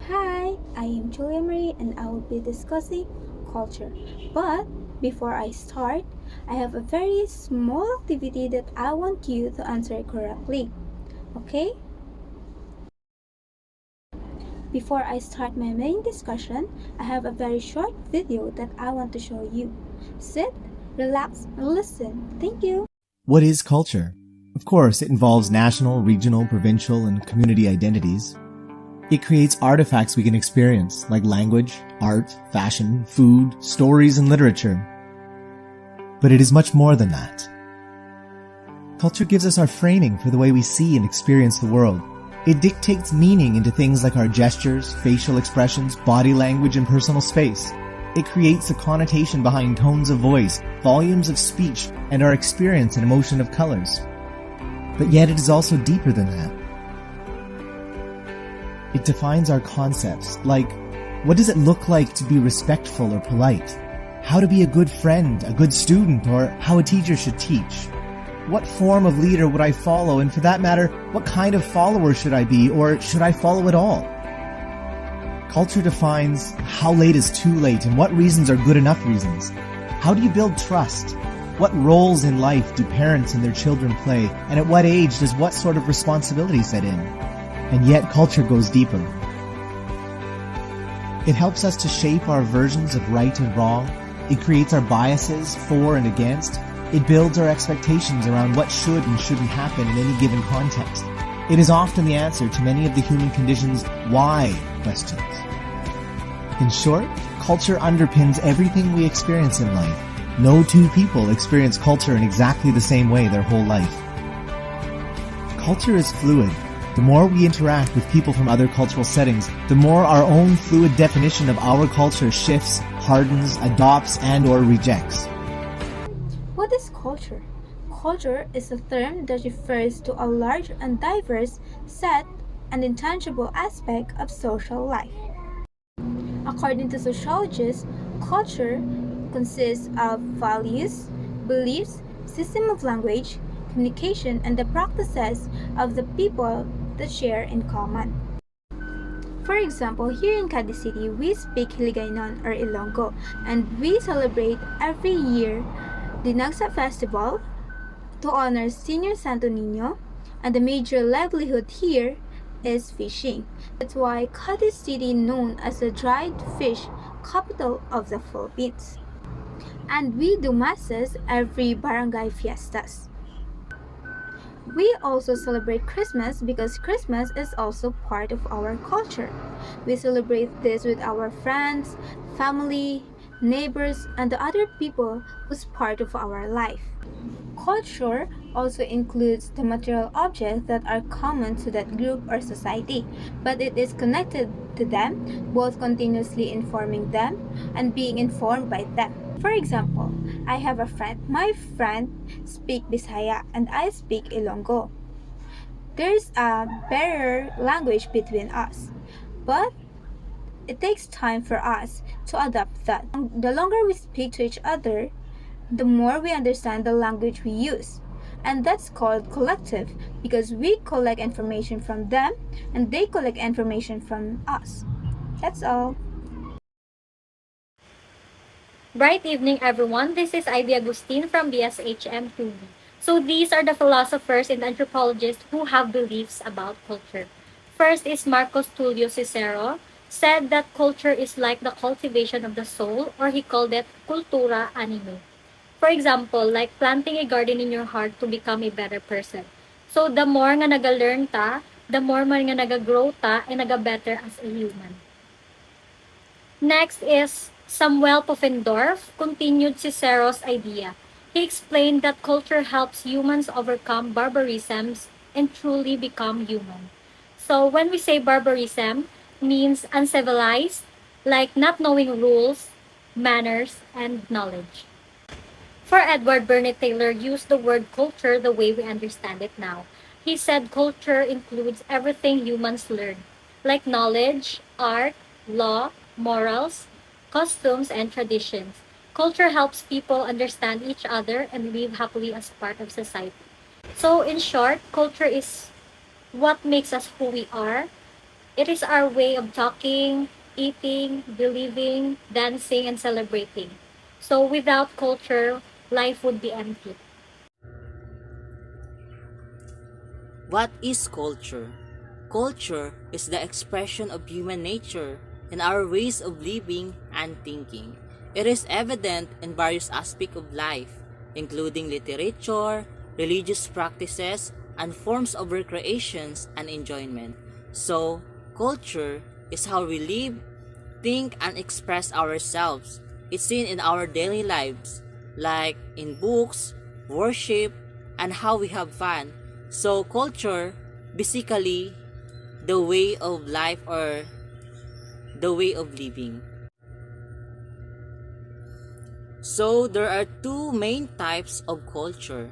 Hi, I am Julia Marie and I will be discussing culture. But before I start, I have a very small activity that I want you to answer correctly. Okay? Before I start my main discussion, I have a very short video that I want to show you. Sit, relax, and listen. Thank you. What is culture? Of course, it involves national, regional, provincial, and community identities. It creates artifacts we can experience, like language, art, fashion, food, stories, and literature. But it is much more than that. Culture gives us our framing for the way we see and experience the world. It dictates meaning into things like our gestures, facial expressions, body language, and personal space. It creates a connotation behind tones of voice, volumes of speech, and our experience and emotion of colors. But yet it is also deeper than that. It defines our concepts, like, what does it look like to be respectful or polite? How to be a good friend, a good student, or how a teacher should teach? What form of leader would I follow, and for that matter, what kind of follower should I be, or should I follow at all? Culture defines how late is too late and what reasons are good enough reasons. How do you build trust? What roles in life do parents and their children play, and at what age does what sort of responsibility set in? And yet culture goes deeper. It helps us to shape our versions of right and wrong. It creates our biases for and against. It builds our expectations around what should and shouldn't happen in any given context. It is often the answer to many of the human condition's why questions. In short, culture underpins everything we experience in life. No two people experience culture in exactly the same way their whole life. Culture is fluid. The more we interact with people from other cultural settings, the more our own fluid definition of our culture shifts, hardens, adopts, and/or rejects. What is culture? Culture is a term that refers to a large and diverse set and intangible aspect of social life. According to sociologists, culture consists of values, beliefs, system of language, communication, and the practices of the people that share in common. For example, here in Cadiz City, we speak Hiligaynon or Ilonggo, and we celebrate every year the Nagsa Festival to honor Senior Santo Niño, and the major livelihood here is fishing. That's why Cadiz City known as the dried fish capital of the Philippines. And we do masses every barangay fiestas. We also celebrate Christmas because Christmas is also part of our culture. We celebrate this with our friends, family, neighbors, and the other people who's part of our life. Culture also includes the material objects that are common to that group or society, but it is connected to them, both continuously informing them and being informed by them. For example, I have a friend. My friend speaks Bisaya and I speak Ilonggo. There's a barrier language between us, but it takes time for us to adapt that. The longer we speak to each other, the more we understand the language we use. And that's called collective because we collect information from them and they collect information from us. That's all. Bright evening, everyone. This is Ivy Agustin from BSHM 2B. So these are the philosophers and anthropologists who have beliefs about culture. First is Marcos Tulio Cicero, said that culture is like the cultivation of the soul, or he called it cultura animi. For example, like planting a garden in your heart to become a better person. So the more nga naga-learn ta, the more man nga naga-grow ta, and naga-better as a human. Next is Samuel Pufendorf continued Cicero's idea. He explained that culture helps humans overcome barbarisms and truly become human. So when we say barbarism, means uncivilized, like not knowing rules, manners, and knowledge. For Edward Burnett Taylor used the word culture the way we understand it now. He said culture includes everything humans learn, like knowledge, art, law, morals, customs, and traditions. Culture helps people understand each other and live happily as part of society. So, in short, culture is what makes us who we are, It is our way of talking, eating, believing, dancing, and celebrating. So without culture, life would be empty. What is culture? Culture is the expression of human nature and our ways of living and thinking. It is evident in various aspects of life, including literature, religious practices, and forms of recreations and enjoyment. So, culture is how we live, think, and express ourselves. It's seen in our daily lives, like in books, worship, and how we have fun. So, culture, basically, the way of life or the way of living. So, there are two main types of culture.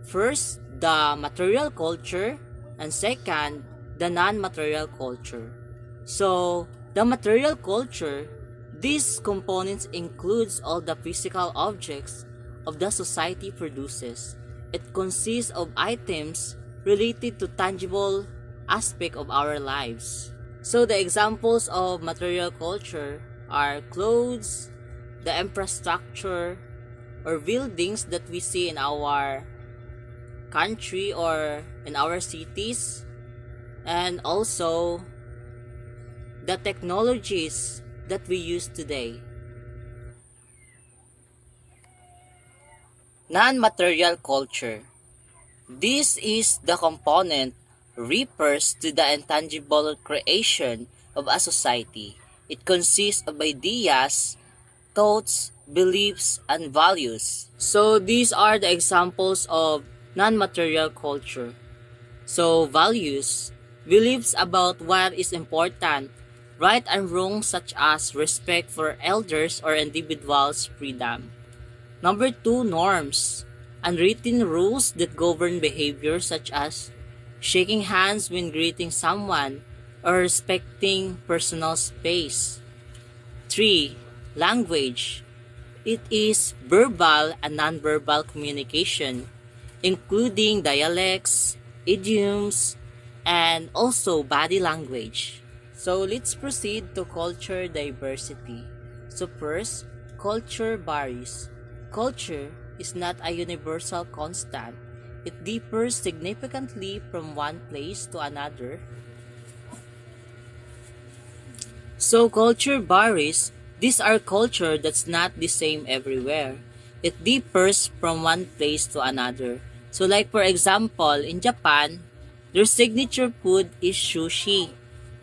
First, the material culture, and second, the non-material culture. So, the material culture, these components includes all the physical objects of the society produces. It consists of items related to tangible aspect of our lives. So the examples of material culture are clothes, the infrastructure or buildings that we see in our country or in our cities, and also the technologies that we use today. Non-material culture. This is the component refers to the intangible creation of a society. It consists of ideas, thoughts, beliefs, and values. So these are the examples of non-material culture. So values, beliefs about what is important, right and wrong such as respect for elders or individuals' freedom. Number two, norms, unwritten rules that govern behavior such as shaking hands when greeting someone or respecting personal space. 3. Language. It is verbal and nonverbal communication, including dialects, idioms, and also body language. So let's proceed to culture diversity. So first, culture varies. Culture is not a universal constant. It differs significantly from one place to another. So culture varies. These are culture that's not the same everywhere. It differs from one place to another. So like for example, in Japan, their signature food is sushi.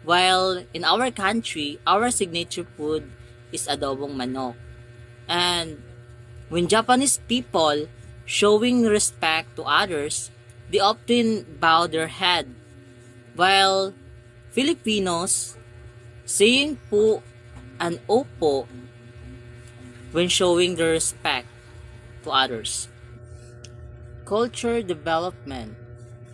While in our country, our signature food is adobong manok. And when Japanese people showing respect to others, they often bow their head, while Filipinos saying po and opo when showing their respect to others. Culture development.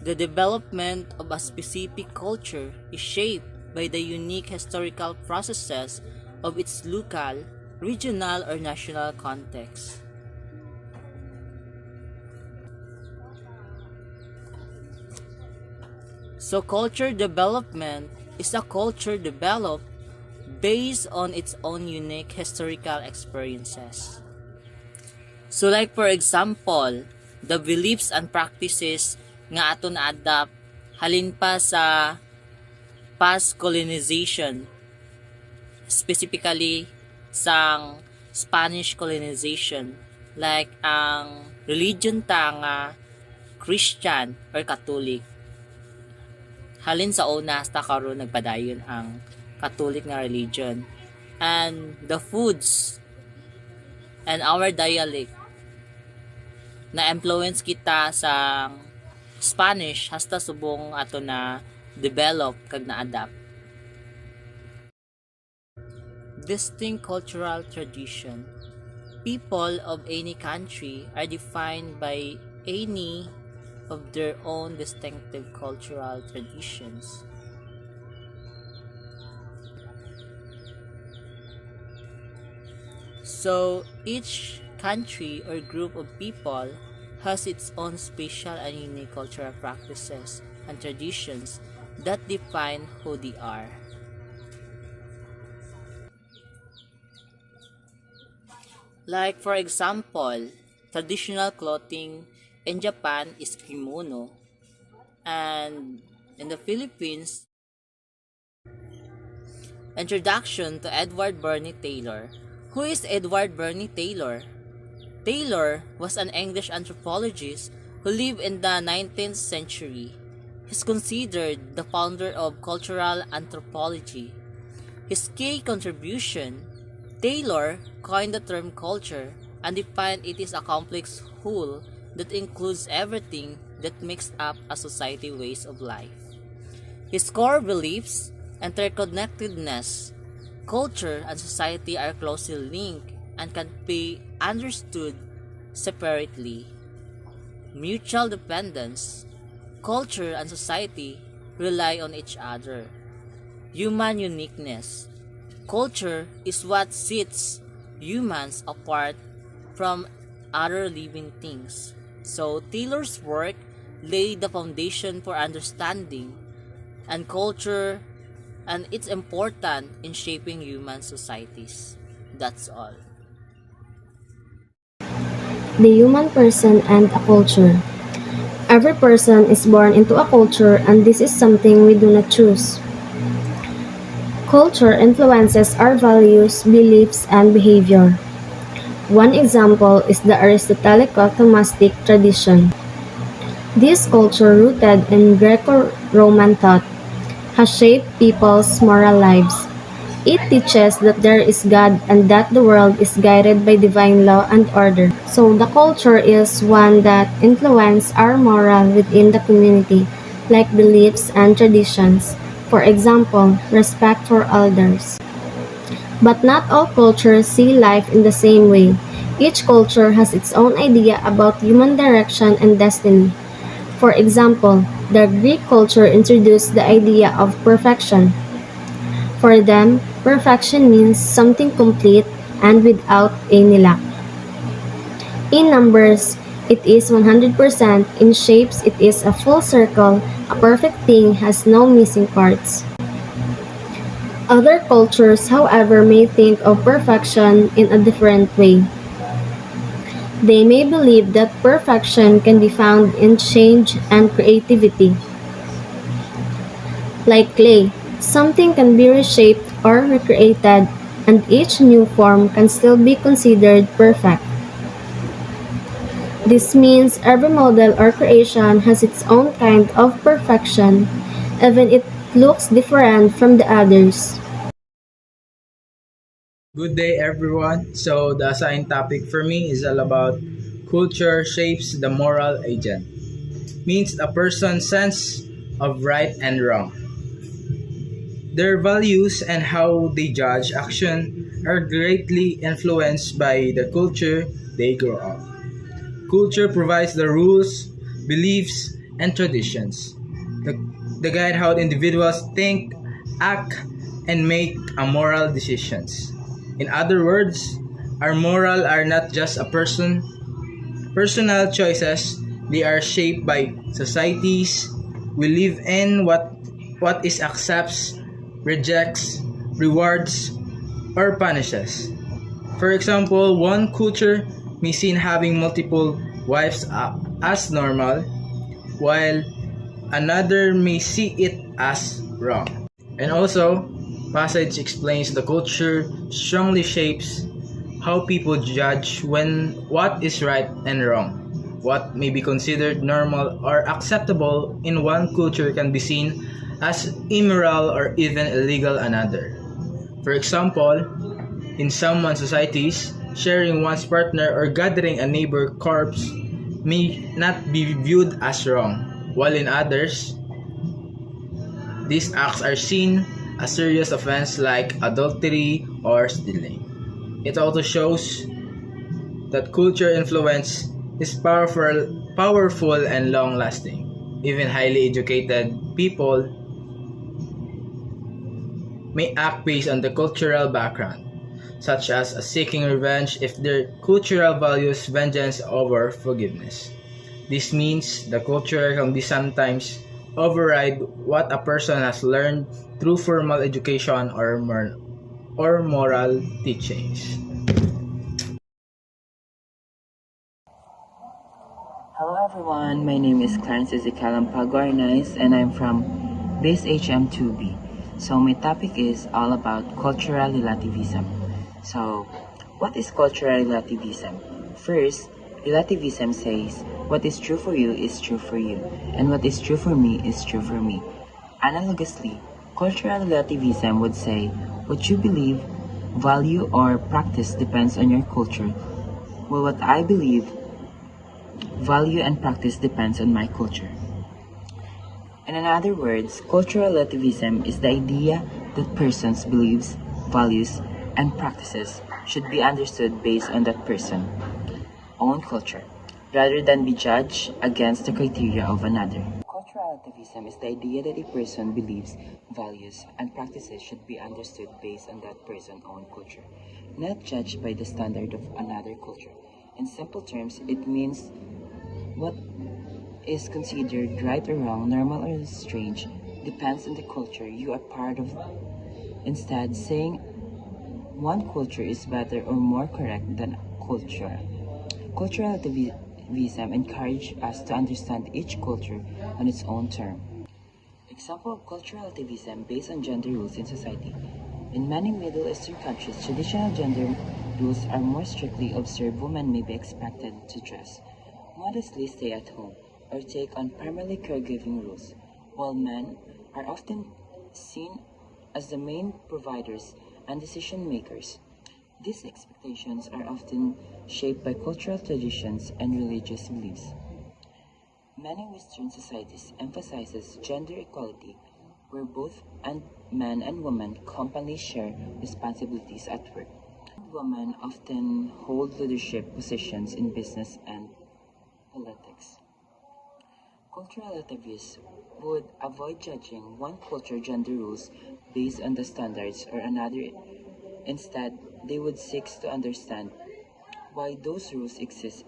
The development of a specific culture is shaped by the unique historical processes of its local, regional, or national context. So culture development is a culture developed based on its own unique historical experiences. So like for example, the beliefs and practices nga ato na-adapt halin pa sa past colonization, specifically sa Spanish colonization, like ang religion ta nga Christian or Catholic. Halin sa una hasta karon nagpadayon ang Catholic nga religion, and the foods and our dialect na influence kita sa Spanish hasta subong ato na develop kag na adapt. Distinct cultural tradition. People of any country are defined by any of their own distinctive cultural traditions. So each country or group of people has its own special and unique cultural practices and traditions that define who they are. Like for example, traditional clothing in Japan is kimono, and in the Philippines, introduction to Edward Burney Taylor. Who is Edward Burney Taylor? Taylor was an English anthropologist who lived in the 19th century. He's considered the founder of cultural anthropology. His key contribution, Taylor coined the term culture and defined it as a complex whole that includes everything that makes up a society ways of life. His core beliefs, interconnectedness, culture and society are closely linked and can be understood separately. Mutual dependence, culture and society rely on each other. Human uniqueness, culture is what sets humans apart from other living things. So Taylor's work laid the foundation for understanding and culture, and it's important in shaping human societies. That's all. The human person and a culture. Every person is born into a culture, and this is something we do not choose. Culture influences our values, beliefs, and behavior. One example is the Aristotelic Thomistic tradition. This culture, rooted in Greco-Roman thought, has shaped people's moral lives. It teaches that there is God and that the world is guided by divine law and order. So the culture is one that influences our moral within the community, like beliefs and traditions. For example, respect for elders. But not all cultures see life in the same way. Each culture has its own idea about human direction and destiny. For example, the Greek culture introduced the idea of perfection. For them, perfection means something complete and without any lack. In numbers, it is 100%. In shapes, it is a full circle. A perfect thing has no missing parts. Other cultures, however, may think of perfection in a different way. They may believe that perfection can be found in change and creativity. Like clay, something can be reshaped or recreated, and each new form can still be considered perfect. This means every model or creation has its own kind of perfection, even if it looks different from the others. Good day, everyone. So, the assigned topic for me is all about culture shapes the moral agent. Means a person's sense of right and wrong. Their values and how they judge action are greatly influenced by the culture they grow up. Culture provides the rules, beliefs, and traditions that guide how individuals think, act, and make moral decisions. In other words, our moral are not just personal choices, they are shaped by societies we live in, what is accepts, rejects, rewards, or punishes. For example, one culture may see having multiple wives as normal, while another may see it as wrong. And also, passage explains the culture strongly shapes how people judge what is right and wrong. What may be considered normal or acceptable in one culture can be seen as immoral or even illegal another. For example, in some societies, sharing one's partner or gathering a neighbor corpse may not be viewed as wrong, while in others, these acts are seen as serious offense like adultery or stealing. It also shows that culture influence is powerful and long-lasting. Even highly educated people may act based on the cultural background, such as seeking revenge if their cultural values vengeance over forgiveness. This means the culture can be sometimes override what a person has learned through formal education or moral teachings. Hello everyone, my name is Clarence Ezekiel Ampagornais and I'm from Base HM2B. So my topic is all about cultural relativism. So, what is cultural relativism? First, relativism says what is true for you is true for you, and what is true for me is true for me. Analogously, cultural relativism would say what you believe, value, or practice depends on your culture, while what I believe, value, and practice depends on my culture. In other words, cultural relativism is the idea that persons' beliefs, values, and practices should be understood based on that person's own culture, rather than be judged against the criteria of another. Cultural relativism is the idea that a person's beliefs, values, and practices should be understood based on that person's own culture, not judged by the standard of another culture. In simple terms, it means what is considered right or wrong, normal or strange, depends on the culture you are part of. Instead, saying one culture is better or more correct than culture. Cultural relativism encourages us to understand each culture on its own term. Example of cultural relativism based on gender rules in society. In many Middle Eastern countries, traditional gender rules are more strictly observed. Women may be expected to dress modestly, stay at home, or take on primarily caregiving roles, while men are often seen as the main providers and decision makers. These expectations are often shaped by cultural traditions and religious beliefs. Many Western societies emphasizes gender equality, where both men and women commonly share responsibilities at work. Women often hold leadership positions in business and politics. Cultural relativists would avoid judging one culture gender rules based on the standards or another. Instead, they would seek to understand why those rules exist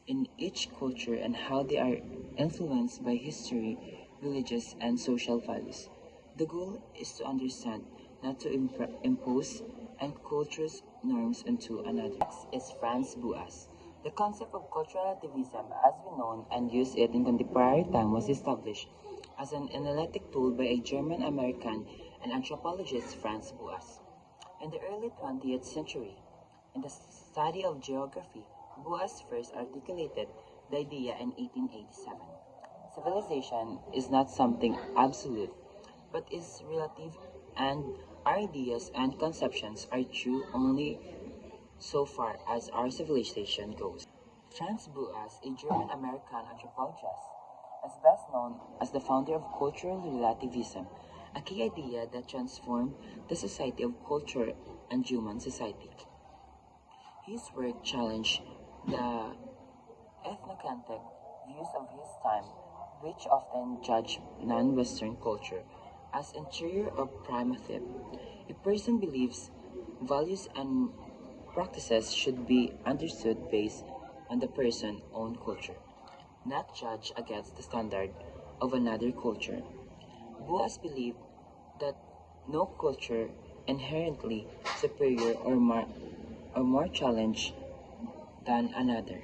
in each culture and how they are influenced by history, religious, and social values. The goal is to understand, not to impose and culture's norms onto another. Next is Franz Boas. The concept of cultural relativism, as we know and use it in contemporary time, was established as an analytic tool by a German-American and anthropologist Franz Boas. In the early 20th century, in the study of geography, Boas first articulated the idea in 1887. Civilization is not something absolute, but is relative, and our ideas and conceptions are true only so far as our civilization goes. Franz Boas, a German-American anthropologist, is best known as the founder of cultural relativism, a key idea that transformed the society of culture and human society. His work challenged the ethnocentric views of his time, which often judged non-Western culture as inferior or primitive. A person believes, values, and practices should be understood based on the person's own culture, not judged against the standard of another culture. Boas believed that no culture inherently superior or more challenged than another.